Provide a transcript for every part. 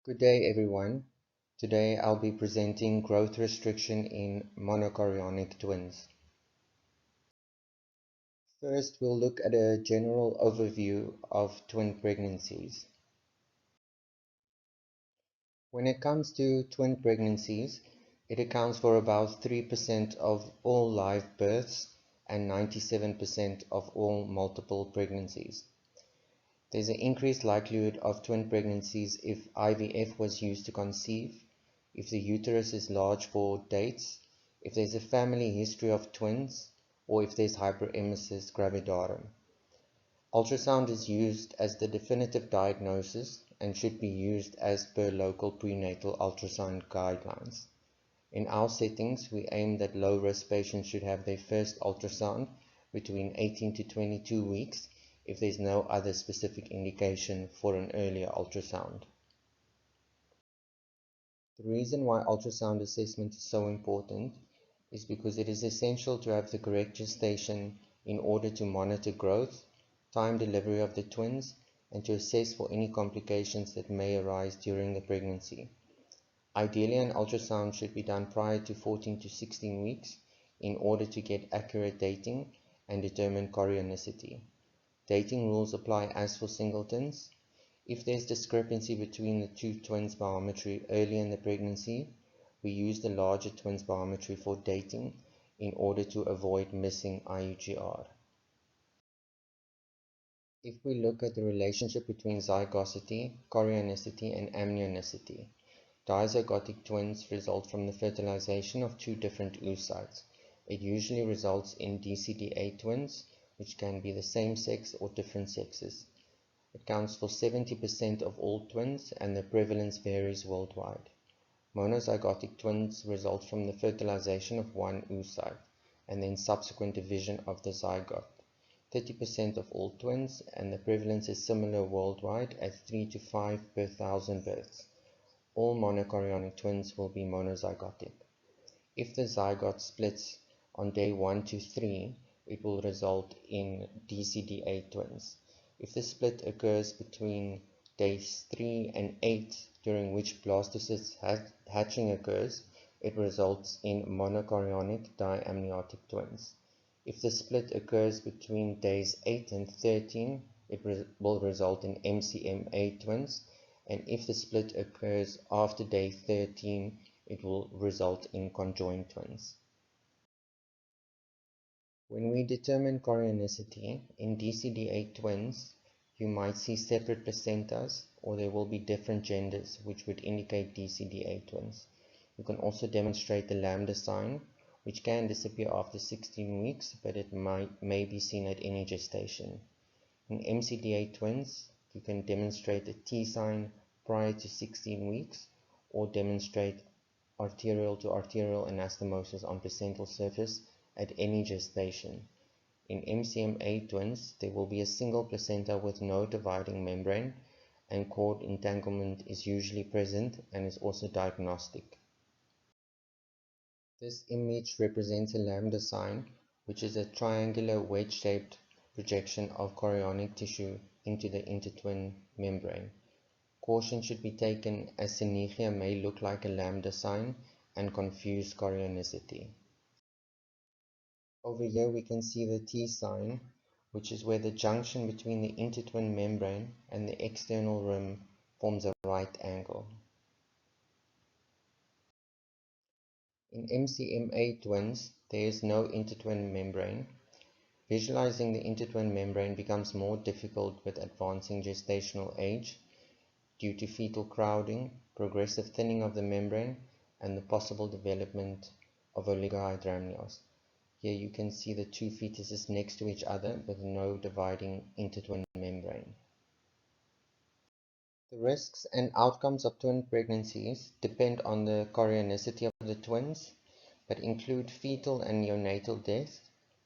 Good day everyone. Today I'll be presenting growth restriction in monochorionic twins. First, we'll look at a general overview of twin pregnancies. When it comes to twin pregnancies, it accounts for about 3% of all live births and 97% of all multiple pregnancies. There's an increased likelihood of twin pregnancies if IVF was used to conceive, if the uterus is large for dates, if there's a family history of twins, or if there's hyperemesis gravidarum. Ultrasound is used as the definitive diagnosis and should be used as per local prenatal ultrasound guidelines. In our settings, we aim that low-risk patients should have their first ultrasound between 18 to 22 weeks if there's no other specific indication for an earlier ultrasound. The reason why ultrasound assessment is so important is because it is essential to have the correct gestation in order to monitor growth, time delivery of the twins, and to assess for any complications that may arise during the pregnancy. Ideally, an ultrasound should be done prior to 14 to 16 weeks in order to get accurate dating and determine chorionicity. Dating rules apply as for singletons. If there's discrepancy between the two twins' biometry early in the pregnancy, we use the larger twins' biometry for dating in order to avoid missing IUGR. If we look at the relationship between zygosity, chorionicity, and amnionicity, dizygotic twins result from the fertilization of two different oocytes. It usually results in DCD8 twins, which can be the same sex or different sexes. It counts for 70% of all twins and the prevalence varies worldwide. Monozygotic twins result from the fertilization of one oocyte and then subsequent division of the zygote. 30% of all twins and the prevalence is similar worldwide at 3 to 5 per thousand births. All monochorionic twins will be monozygotic. If the zygote splits on day 1 to 3, it will result in DCD8 twins. If the split occurs between days 3 and 8, during which blastocyst hatching occurs, it results in monochorionic diamniotic twins. If the split occurs between days 8 and 13, it will result in MCMA twins, and if the split occurs after day 13, it will result in conjoined twins. When we determine chorionicity in DCD8 twins, you might see separate placentas, or there will be different genders, which would indicate DCD8 twins. You can also demonstrate the lambda sign, which can disappear after 16 weeks, but it may be seen at any gestation. In MCD8 twins, you can demonstrate a T sign prior to 16 weeks, or demonstrate arterial to arterial anastomosis on placental surface at any gestation. In MCMA twins, there will be a single placenta with no dividing membrane, and cord entanglement is usually present and is also diagnostic. This image represents a lambda sign, which is a triangular wedge-shaped projection of chorionic tissue into the intertwin membrane. Caution should be taken as synegia may look like a lambda sign and confuse chorionicity. Over here we can see the T sign, which is where the junction between the intertwin membrane and the external rim forms a right angle. In MCMA twins, there is no intertwin membrane. Visualizing the intertwin membrane becomes more difficult with advancing gestational age due to fetal crowding, progressive thinning of the membrane, and the possible development of oligohydramnios. Here you can see the two fetuses next to each other with no dividing intertwin membrane. The risks and outcomes of twin pregnancies depend on the chorionicity of the twins, but include fetal and neonatal death,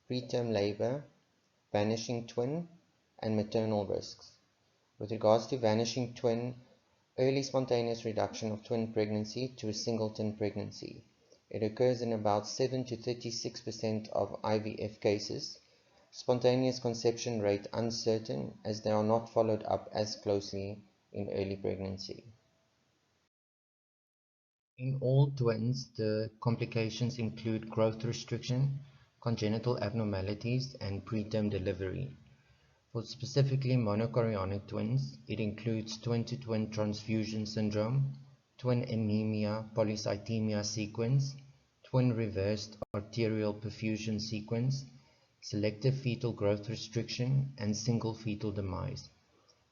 preterm labor, vanishing twin, and maternal risks. With regards to vanishing twin, early spontaneous reduction of twin pregnancy to a singleton pregnancy. It occurs in about 7 to 36% of IVF cases. Spontaneous conception rate uncertain as they are not followed up as closely in early pregnancy. In all twins, the complications include growth restriction, congenital abnormalities, and preterm delivery. For specifically monochorionic twins, it includes twin-to-twin transfusion syndrome, twin anemia polycythemia sequence, twin reversed arterial perfusion sequence, selective fetal growth restriction, and single fetal demise.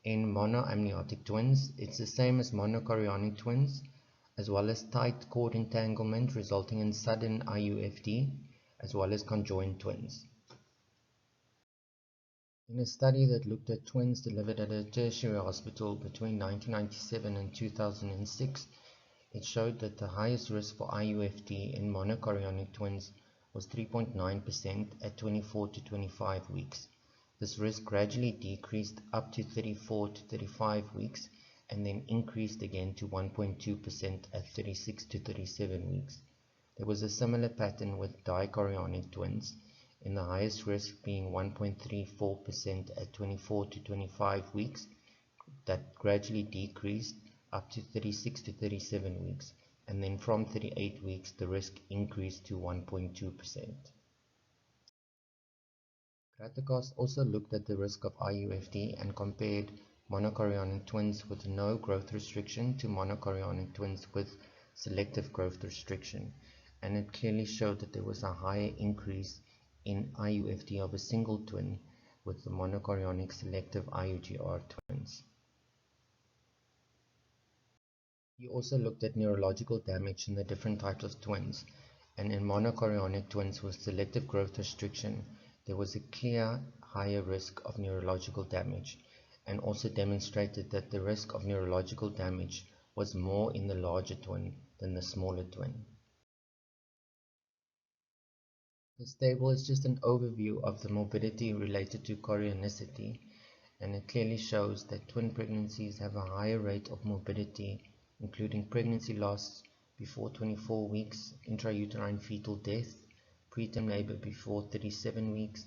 In monoamniotic twins, it's the same as monochorionic twins, as well as tight cord entanglement resulting in sudden IUFD, as well as conjoined twins. In a study that looked at twins delivered at a tertiary hospital between 1997 and 2006, it showed that the highest risk for IUFD in monochorionic twins was 3.9% at 24 to 25 weeks. This risk gradually decreased up to 34 to 35 weeks and then increased again to 1.2% at 36 to 37 weeks. There was a similar pattern with dichorionic twins, in the highest risk being 1.34% at 24 to 25 weeks, that gradually decreased up to 36 to 37 weeks, and then from 38 weeks the risk increased to 1.2%. Kratikos also looked at the risk of IUFD and compared monochorionic twins with no growth restriction to monochorionic twins with selective growth restriction, and it clearly showed that there was a higher increase in IUFD of a single twin with the monochorionic selective IUGR twins. He also looked at neurological damage in the different types of twins, and in monochorionic twins with selective growth restriction, there was a clear higher risk of neurological damage, and also demonstrated that the risk of neurological damage was more in the larger twin than the smaller twin. This table is just an overview of the morbidity related to chorionicity, and it clearly shows that twin pregnancies have a higher rate of morbidity, including pregnancy loss before 24 weeks, intrauterine fetal death, preterm labor before 37 weeks,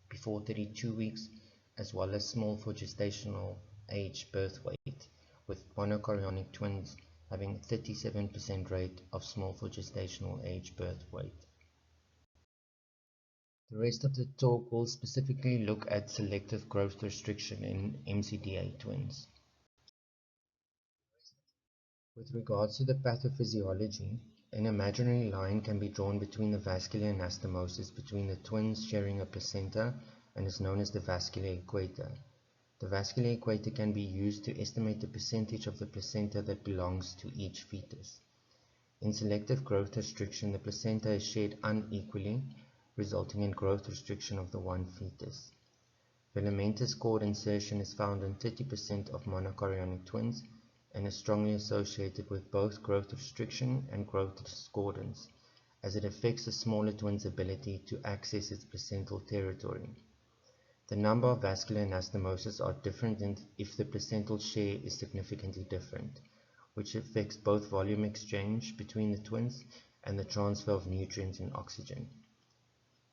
before 32 weeks, as well as small for gestational age birth weight, with monochorionic twins having a 37% rate of small for gestational age birth weight. The rest of the talk will specifically look at selective growth restriction in MCDA twins. With regards to the pathophysiology, an imaginary line can be drawn between the vascular anastomosis between the twins sharing a placenta and is known as the vascular equator. The vascular equator can be used to estimate the percentage of the placenta that belongs to each fetus. In selective growth restriction, the placenta is shared unequally, resulting in growth restriction of the one fetus. Filamentous cord insertion is found in 30% of monochorionic twins and is strongly associated with both growth restriction and growth discordance, as it affects the smaller twin's ability to access its placental territory. The number of vascular anastomoses are different if the placental share is significantly different, which affects both volume exchange between the twins and the transfer of nutrients and oxygen.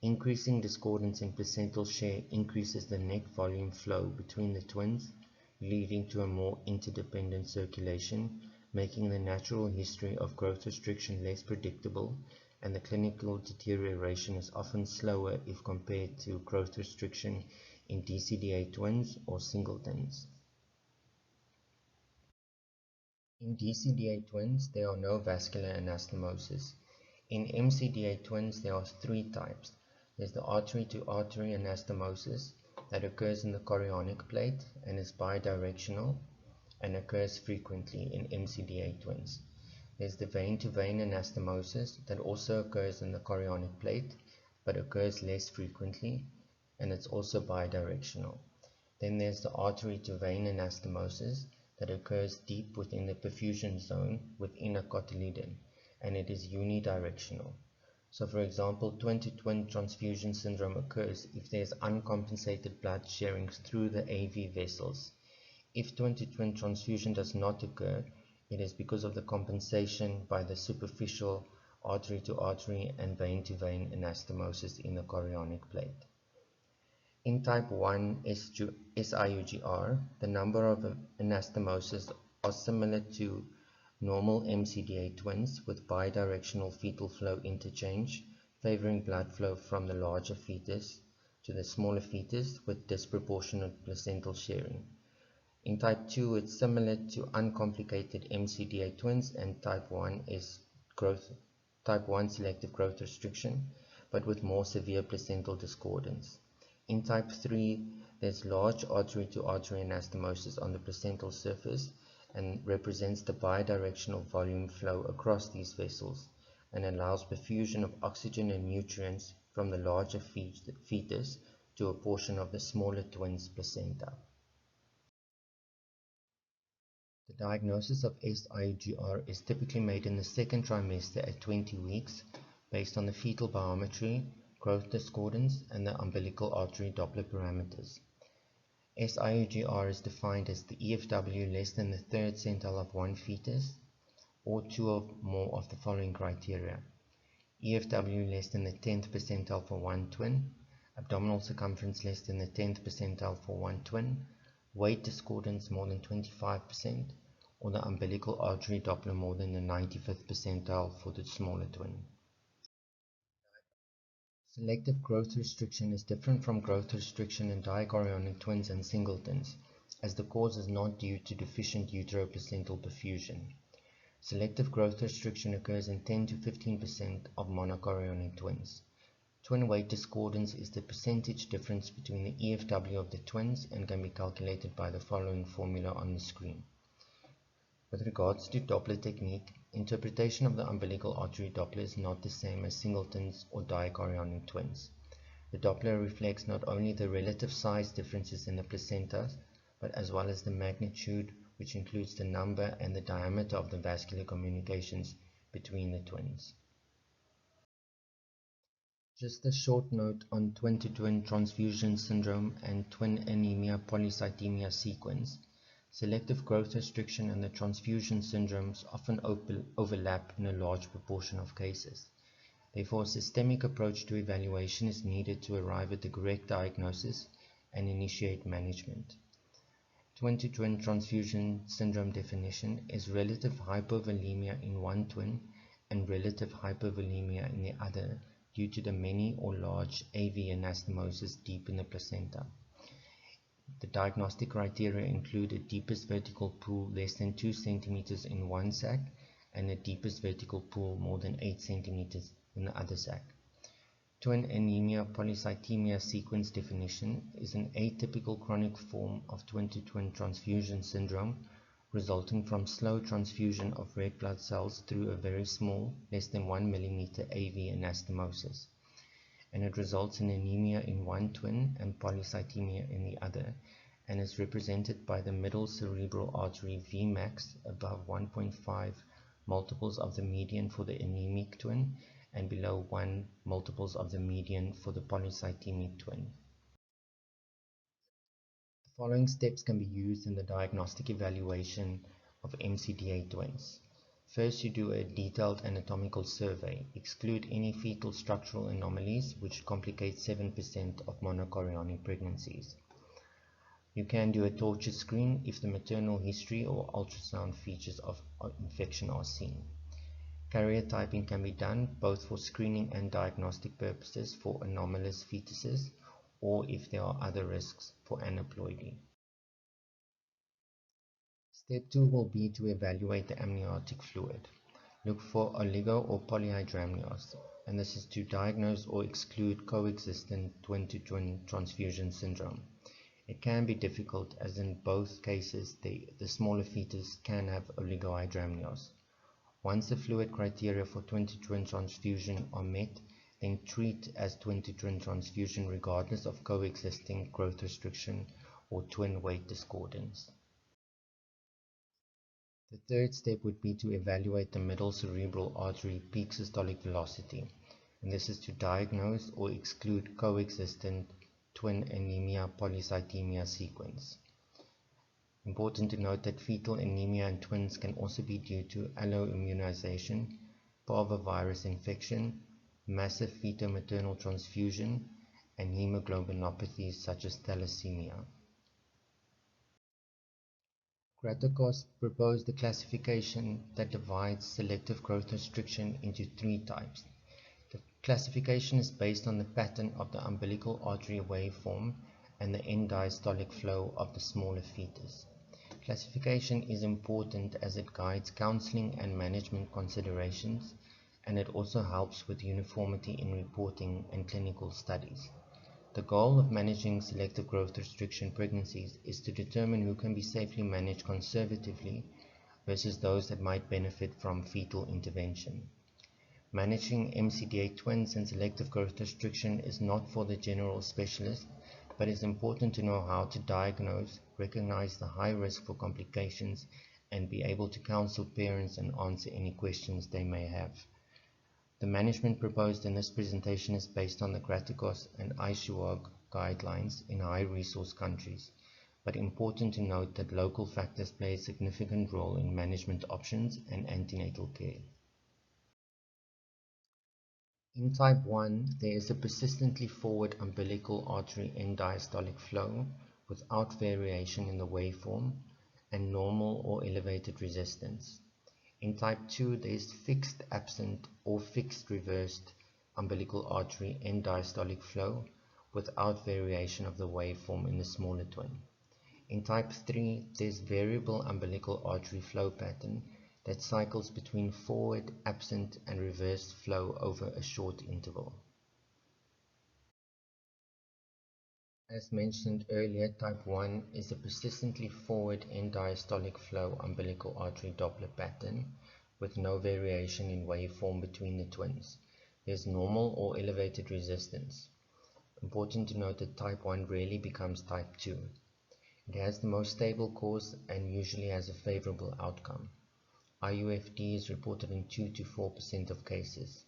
Increasing discordance in placental share increases the net volume flow between the twins, leading to a more interdependent circulation, making the natural history of growth restriction less predictable, and the clinical deterioration is often slower if compared to growth restriction in DCDA twins or singletons. In DCDA twins, there are no vascular anastomosis. In MCDA twins, there are three types. There's the artery-to-artery anastomosis that occurs in the chorionic plate and is bidirectional and occurs frequently in MCDA twins. There's the vein-to-vein anastomosis that also occurs in the chorionic plate but occurs less frequently, and it's also bidirectional. Then there's the artery-to-vein anastomosis that occurs deep within the perfusion zone within a cotyledon, and it is unidirectional. So for example, twin-to-twin transfusion syndrome occurs if there is uncompensated blood sharing through the AV vessels. If twin-to-twin transfusion does not occur, it is because of the compensation by the superficial artery-to-artery and vein-to-vein anastomosis in the chorionic plate. In type 1 SIUGR, the number of anastomoses are similar to Normal MCDA twins with bidirectional fetal flow interchange, favoring blood flow from the larger fetus to the smaller fetus with disproportionate placental sharing. In type 2, it's similar to uncomplicated MCDA twins, and type 1 is type 1 selective growth restriction, but with more severe placental discordance. In type 3, there's large artery-to-artery anastomosis on the placental surface and represents the bidirectional volume flow across these vessels and allows perfusion of oxygen and nutrients from the larger fetus to a portion of the smaller twin's placenta. The diagnosis of SIGR is typically made in the second trimester at 20 weeks based on the fetal biometry, growth discordance, and the umbilical artery Doppler parameters. SIGR is defined as the EFW less than the third centile of one fetus, or two or more of the following criteria: EFW less than the 10th percentile for one twin, abdominal circumference less than the 10th percentile for one twin, weight discordance more than 25%, or the umbilical artery Doppler more than the 95th percentile for the smaller twin. Selective growth restriction is different from growth restriction in dichorionic twins and singletons, as the cause is not due to deficient uteroplacental perfusion. Selective growth restriction occurs in 10 to 15% of monochorionic twins. Twin weight discordance is the percentage difference between the EFW of the twins and can be calculated by the following formula on the screen. With regards to Doppler technique, interpretation of the umbilical artery Doppler is not the same as singletons or dichorionic twins. The Doppler reflects not only the relative size differences in the placentas, but as well as the magnitude, which includes the number and the diameter of the vascular communications between the twins. Just a short note on twin-to-twin transfusion syndrome and twin anemia polycythemia sequence. Selective growth restriction and the transfusion syndromes often overlap in a large proportion of cases. Therefore, a systemic approach to evaluation is needed to arrive at the correct diagnosis and initiate management. Twin-to-twin transfusion syndrome definition is relative hypovolemia in one twin and relative hypovolemia in the other due to the many or large AV anastomosis deep in the placenta. The diagnostic criteria include a deepest vertical pool less than 2 cm in one sac and a deepest vertical pool more than 8 cm in the other sac. Twin anemia polycythemia sequence definition is an atypical chronic form of twin-to-twin transfusion syndrome resulting from slow transfusion of red blood cells through a very small, less than 1 mm AV anastomosis, and it results in anemia in one twin and polycythemia in the other, and is represented by the middle cerebral artery Vmax above 1.5 multiples of the median for the anemic twin and below 1 multiples of the median for the polycythemic twin. The following steps can be used in the diagnostic evaluation of MCDA twins. First, you do a detailed anatomical survey. Exclude any fetal structural anomalies, which complicate 7% of monochorionic pregnancies. You can do a torture screen if the maternal history or ultrasound features of infection are seen. Carrier typing can be done both for screening and diagnostic purposes for anomalous fetuses or if there are other risks for aneuploidy. Step 2 will be to evaluate the amniotic fluid. Look for oligo or polyhydramnios, and this is to diagnose or exclude coexistent twin-to-twin transfusion syndrome. It can be difficult as in both cases the smaller fetus can have oligohydramnios. Once the fluid criteria for twin-to-twin transfusion are met, then treat as twin-to-twin transfusion regardless of coexisting growth restriction or twin weight discordance. The third step would be to evaluate the middle cerebral artery peak systolic velocity, and this is to diagnose or exclude coexistent twin anemia polycythemia sequence. Important to note that fetal anemia in twins can also be due to alloimmunization, parvovirus infection, massive fetal-maternal transfusion, and hemoglobinopathies such as thalassemia. Gratikos proposed a classification that divides selective growth restriction into three types. The classification is based on the pattern of the umbilical artery waveform and the end-diastolic flow of the smaller fetus. Classification is important as it guides counseling and management considerations, and it also helps with uniformity in reporting and clinical studies. The goal of managing selective growth restriction pregnancies is to determine who can be safely managed conservatively versus those that might benefit from fetal intervention. Managing MCDA twins and selective growth restriction is not for the general specialist, but it's important to know how to diagnose, recognize the high risk for complications, and be able to counsel parents and answer any questions they may have. The management proposed in this presentation is based on the Gratikos and ICWOG guidelines in high-resource countries, but important to note that local factors play a significant role in management options and antenatal care. In type 1, there is a persistently forward umbilical artery end-diastolic flow without variation in the waveform and normal or elevated resistance. In type 2, there is fixed absent or fixed reversed umbilical artery end-diastolic flow without variation of the waveform in the smaller twin. In type 3, there is variable umbilical artery flow pattern that cycles between forward, absent, and reversed flow over a short interval. As mentioned earlier, type 1 is a persistently forward end-diastolic flow umbilical artery Doppler pattern with no variation in waveform between the twins. There is normal or elevated resistance. Important to note that type 1 rarely becomes type 2. It has the most stable course and usually has a favorable outcome. IUFD is reported in 2 to 4% of cases.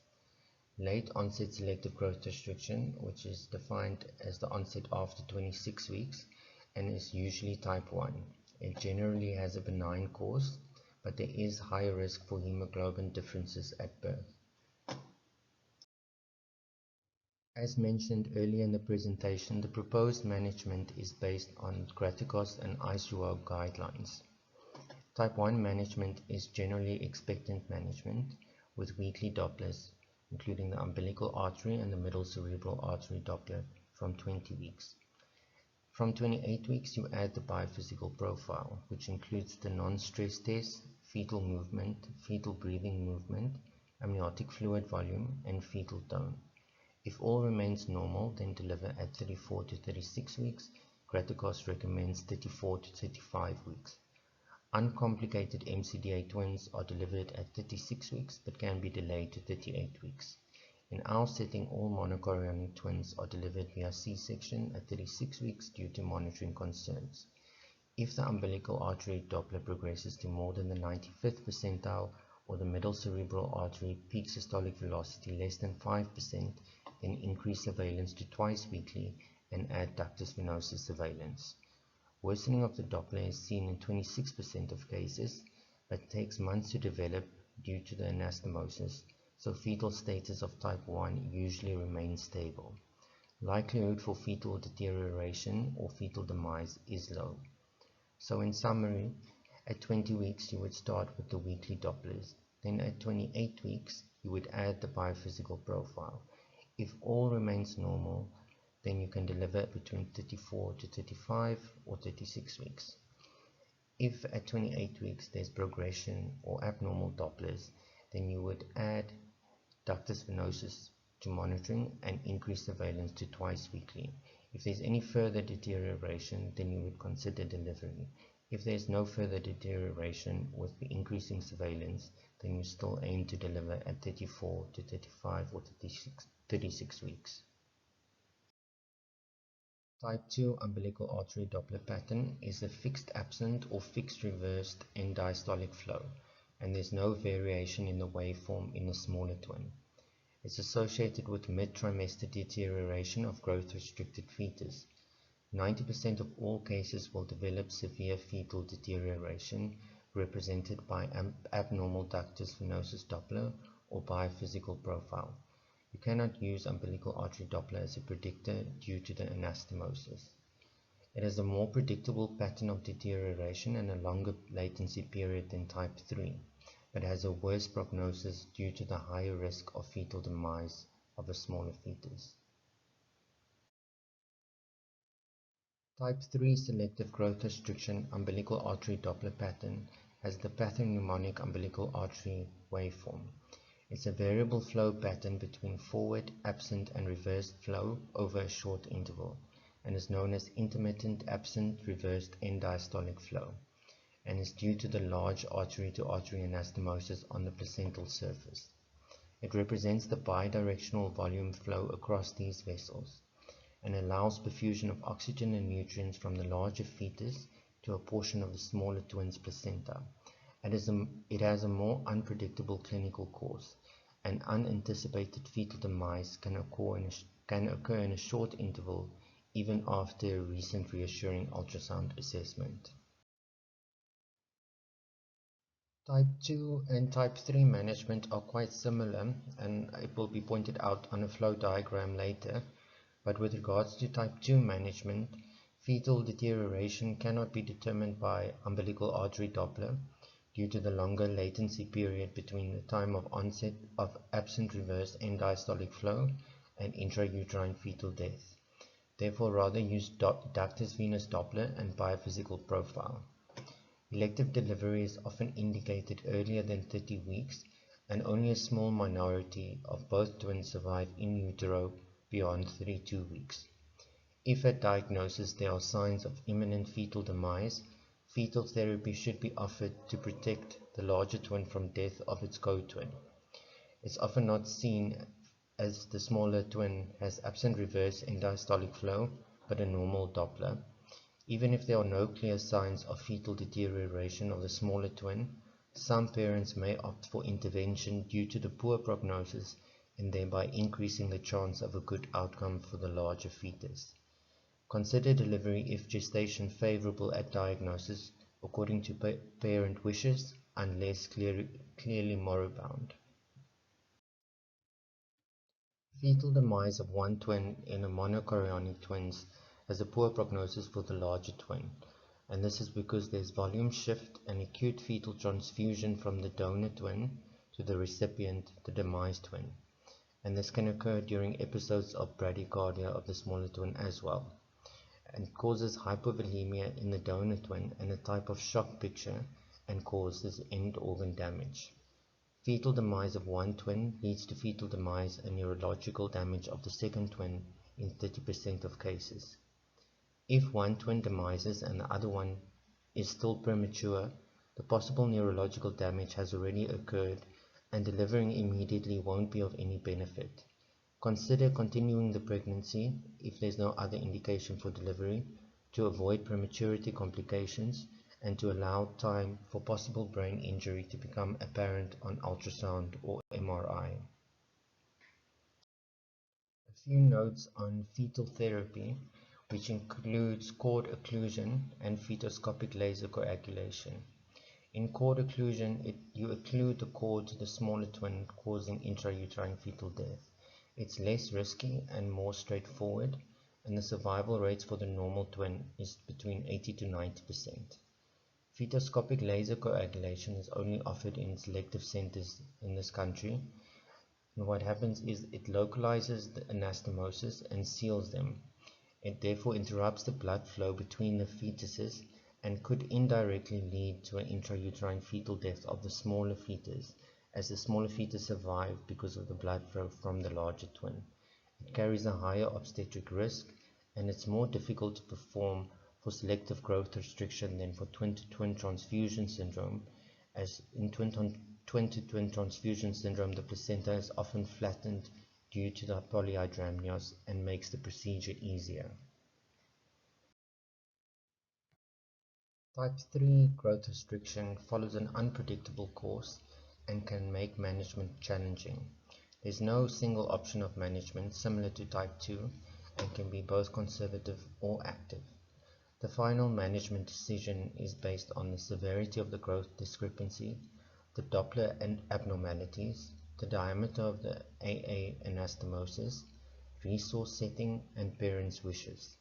Late onset selective growth restriction, which is defined as the onset after 26 weeks and is usually type 1. It generally has a benign course, but there is higher risk for hemoglobin differences at birth. As mentioned earlier in the presentation, the proposed management is based on Gratikos and ICWOG guidelines. Type 1 management is generally expectant management with weekly Dopplers, including the umbilical artery and the middle cerebral artery Doppler from 20 weeks. From 28 weeks, you add the biophysical profile, which includes the non-stress test, fetal movement, fetal breathing movement, amniotic fluid volume, and fetal tone. If all remains normal, then deliver at 34 to 36 weeks. Gratikos recommends 34 to 35 weeks. Uncomplicated MCDA twins are delivered at 36 weeks but can be delayed to 38 weeks. In our setting, all monochorionic twins are delivered via C-section at 36 weeks due to monitoring concerns. If the umbilical artery Doppler progresses to more than the 95th percentile or the middle cerebral artery peak systolic velocity less than 5%, then increase surveillance to twice weekly and add ductus venosus surveillance. Worsening of the Doppler is seen in 26% of cases, but takes months to develop due to the anastomosis, so fetal status of type 1 usually remains stable. Likelihood for fetal deterioration or fetal demise is low. So in summary, at 20 weeks you would start with the weekly Dopplers. Then at 28 weeks you would add the biophysical profile. If all remains normal, then you can deliver between 34 to 35 or 36 weeks. If at 28 weeks there's progression or abnormal Dopplers, then you would add ductus venosus to monitoring and increase surveillance to twice weekly. If there's any further deterioration, then you would consider delivery. If there's no further deterioration with the increasing surveillance, then you still aim to deliver at 34 to 35 or 36 weeks. Type 2 umbilical artery Doppler pattern is a fixed absent or fixed reversed end-diastolic flow, and there's no variation in the waveform in the smaller twin. It's associated with mid-trimester deterioration of growth-restricted fetus. 90% of all cases will develop severe fetal deterioration, represented by abnormal ductus venosus Doppler or biophysical profile. You cannot use umbilical artery Doppler as a predictor due to the anastomosis. It has a more predictable pattern of deterioration and a longer latency period than type 3, but has a worse prognosis due to the higher risk of fetal demise of a smaller fetus. Type 3 selective growth restriction umbilical artery Doppler pattern has the pathognomonic umbilical artery waveform. It's a variable flow pattern between forward, absent, and reversed flow over a short interval, and is known as intermittent absent reversed end diastolic flow, and is due to the large artery-to-artery anastomosis on the placental surface. It represents the bidirectional volume flow across these vessels, and allows perfusion of oxygen and nutrients from the larger fetus to a portion of the smaller twin's placenta. It has a more unpredictable clinical course, and unanticipated fetal demise can occur in a short interval even after a recent reassuring ultrasound assessment. Type 2 and type 3 management are quite similar, and it will be pointed out on a flow diagram later. But with regards to type 2 management, fetal deterioration cannot be determined by umbilical artery Doppler due to the longer latency period between the time of onset of absent reverse end diastolic flow and intrauterine fetal death. Therefore, rather use ductus venous Doppler and biophysical profile. Elective delivery is often indicated earlier than 30 weeks, and only a small minority of both twins survive in utero beyond 32 weeks. If at diagnosis there are signs of imminent fetal demise, fetal therapy should be offered to protect the larger twin from death of its co-twin. It's often not seen as the smaller twin has absent reverse end diastolic flow but a normal Doppler. Even if there are no clear signs of fetal deterioration of the smaller twin, some parents may opt for intervention due to the poor prognosis and thereby increasing the chance of a good outcome for the larger fetus. Consider delivery if gestation favorable at diagnosis according to parent wishes, unless clearly moribund. Fetal demise of one twin in a monochorionic twins has a poor prognosis for the larger twin, and this is because there is volume shift and acute fetal transfusion from the donor twin to the recipient, the demise twin, and this can occur during episodes of bradycardia of the smaller twin as well, and causes hypovolemia in the donor twin and a type of shock picture and causes end organ damage. Fetal demise of one twin leads to fetal demise and neurological damage of the second twin in 30% of cases. If one twin demises and the other one is still premature, the possible neurological damage has already occurred and delivering immediately won't be of any benefit. Consider continuing the pregnancy if there is no other indication for delivery to avoid prematurity complications and to allow time for possible brain injury to become apparent on ultrasound or MRI. A few notes on fetal therapy, which includes cord occlusion and fetoscopic laser coagulation. In cord occlusion, you occlude the cord to the smaller twin, causing intrauterine fetal death. It's less risky and more straightforward, and the survival rates for the normal twin is between 80 to 90%. Fetoscopic laser coagulation is only offered in selective centers in this country, and what happens is it localizes the anastomosis and seals them. It therefore interrupts the blood flow between the fetuses and could indirectly lead to an intrauterine fetal death of the smaller fetus, as the smaller fetus survives because of the blood flow from the larger twin. It carries a higher obstetric risk, and it's more difficult to perform for selective growth restriction than for twin-to-twin transfusion syndrome, as in twin-to-twin transfusion syndrome the placenta is often flattened due to the polyhydramnios and makes the procedure easier. Type 3 growth restriction follows an unpredictable course and can make management challenging. There is no single option of management similar to type 2 and can be both conservative or active. The final management decision is based on the severity of the growth discrepancy, the Doppler and abnormalities, the diameter of the AA anastomosis, resource setting, and parents' wishes.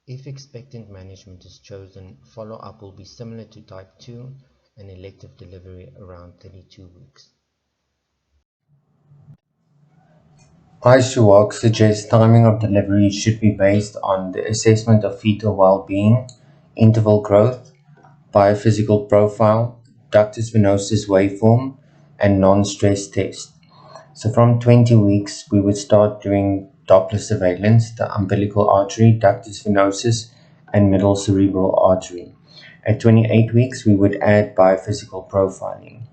If expectant management is chosen, follow-up will be similar to type 2 and elective delivery around 32 weeks. ICWOG suggests timing of delivery should be based on the assessment of fetal well-being, interval growth, biophysical profile, ductus venosus waveform, and non-stress test. So from 20 weeks, we would start doing Doppler surveillance, the umbilical artery, ductus venosus, and middle cerebral artery. At 28 weeks, we would add biophysical profiling.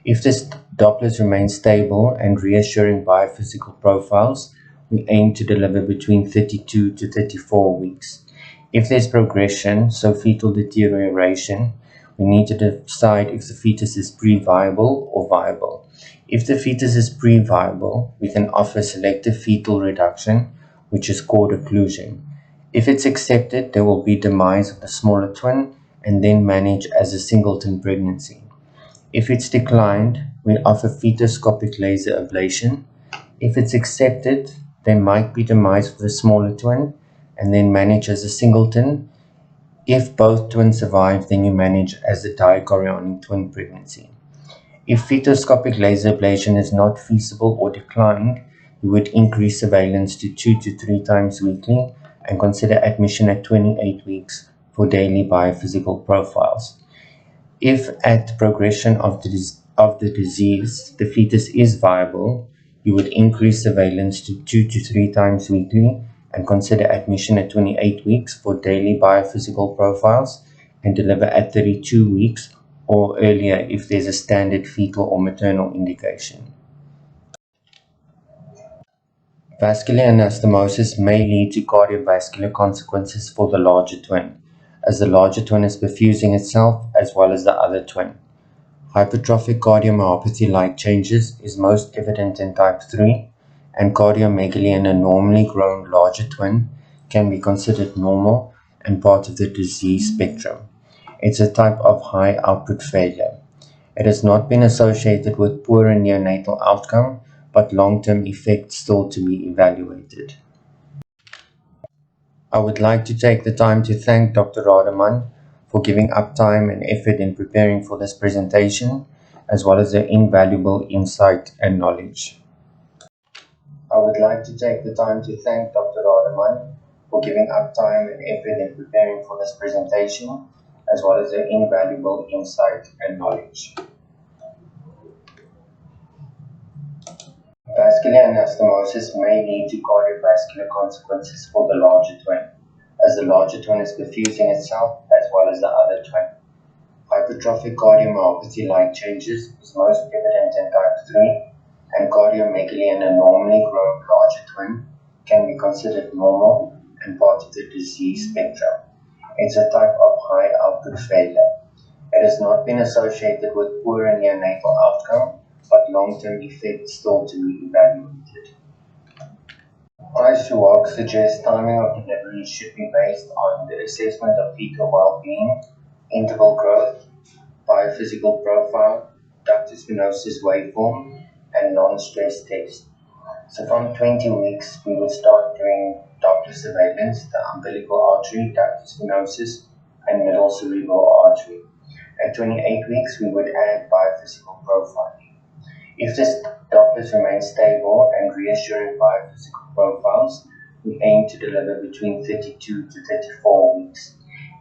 If the Dopplers remain stable and reassuring biophysical profiles, we aim to deliver between 32 to 34 weeks. If there's progression, so fetal deterioration, we need to decide if the fetus is pre-viable or viable. If the fetus is pre-viable, we can offer selective fetal reduction, which is cord occlusion. If it's accepted, there will be demise of the smaller twin and then manage as a singleton pregnancy. If it's declined, we offer fetoscopic laser ablation. If it's accepted, there might be demise of the smaller twin and then manage as a singleton. If both twins survive, then you manage as a dichorionic twin pregnancy. If fetoscopic laser ablation is not feasible or declined, you would increase surveillance to 2 to 3 times weekly and consider admission at 28 weeks for daily biophysical profiles. If at progression of the disease, the fetus is viable, you would increase surveillance to 2 to 3 times weekly and consider admission at 28 weeks for daily biophysical profiles and deliver at 32 weeks or earlier if there's a standard fetal or maternal indication. Vascular anastomosis may lead to cardiovascular consequences for the larger twin, as the larger twin is perfusing itself as well as the other twin. Hypertrophic cardiomyopathy-like changes is most evident in type 3, and cardiomegaly in a normally grown larger twin can be considered normal and part of the disease spectrum. It's a type of high output failure. It has not been associated with poorer neonatal outcome, but long-term effects still to be evaluated. I would like to take the time to thank Dr. Rademan for giving up time and effort in preparing for this presentation, as well as their invaluable insight and knowledge. I would like to take the time to thank Dr. Rademan for giving up time and effort in preparing for this presentation, as well as their invaluable insight and knowledge. Vascular anastomosis may lead to cardiovascular consequences for the larger twin, as the larger twin is perfusing itself as well as the other twin. Hypertrophic cardiomyopathy-like changes is most evident in type 3, and cardiomegaly in a normally grown larger twin can be considered normal and part of the disease spectrum. It's a type of high output failure. It has not been associated with poorer neonatal outcome, but long-term effects still to be evaluated. ICWOG suggests timing of delivery should be based on the assessment of fetal well-being, interval growth, biophysical profile, ductus venosus waveform, and non-stress test. So from 20 weeks, we will start doing Doppler surveillance, the umbilical artery, ductus venosus, and middle cerebral artery. At 28 weeks, we would add biophysical profiling. If the Dopplers remain stable and reassuring biophysical profiles, we aim to deliver between 32 to 34 weeks.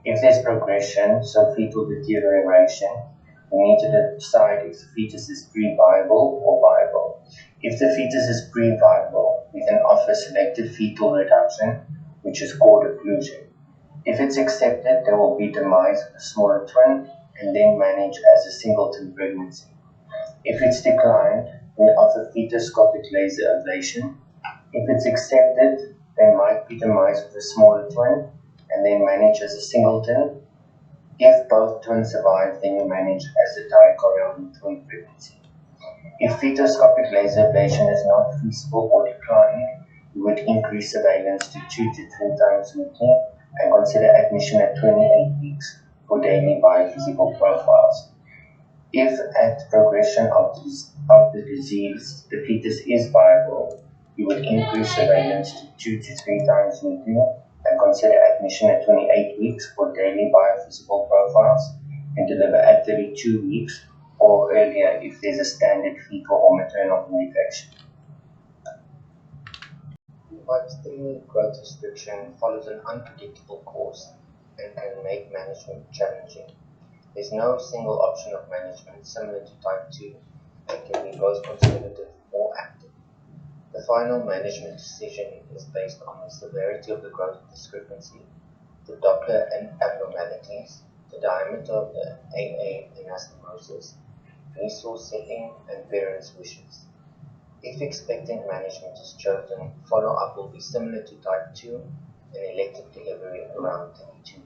If there's progression, so fetal deterioration, we need to decide if the fetus is pre-viable or viable. If the fetus is pre-viable, we can offer selective fetal reduction, which is cord occlusion. If it's accepted, there will be demise of the smaller twin and then manage as a singleton pregnancy. If it's declined, we offer fetoscopic laser ablation. If it's accepted, there might be demise of the smaller twin and then manage as a singleton. If both twins survive, then you manage as a dichorionic twin pregnancy. If fetoscopic laser ablation is not feasible or declined, you would increase surveillance to 2 to 3 times weekly and consider admission at 28 weeks for daily biophysical profiles. If at progression of the disease, the fetus is viable, you would increase surveillance to 2 to 3 times weekly and consider admission at 28 weeks for daily biophysical profiles, and deliver at 32 weeks or earlier if there's a standard fetal or maternal indication. Type 3 growth restriction follows an unpredictable course and can make management challenging. There is no single option of management similar to type 2 and can be both conservative or active. The final management decision is based on the severity of the growth discrepancy, the Doppler abnormalities, the diameter of the AA anastomosis, resource setting, and parents' wishes. If expectant management is chosen, follow-up will be similar to type 2 and elective delivery around 32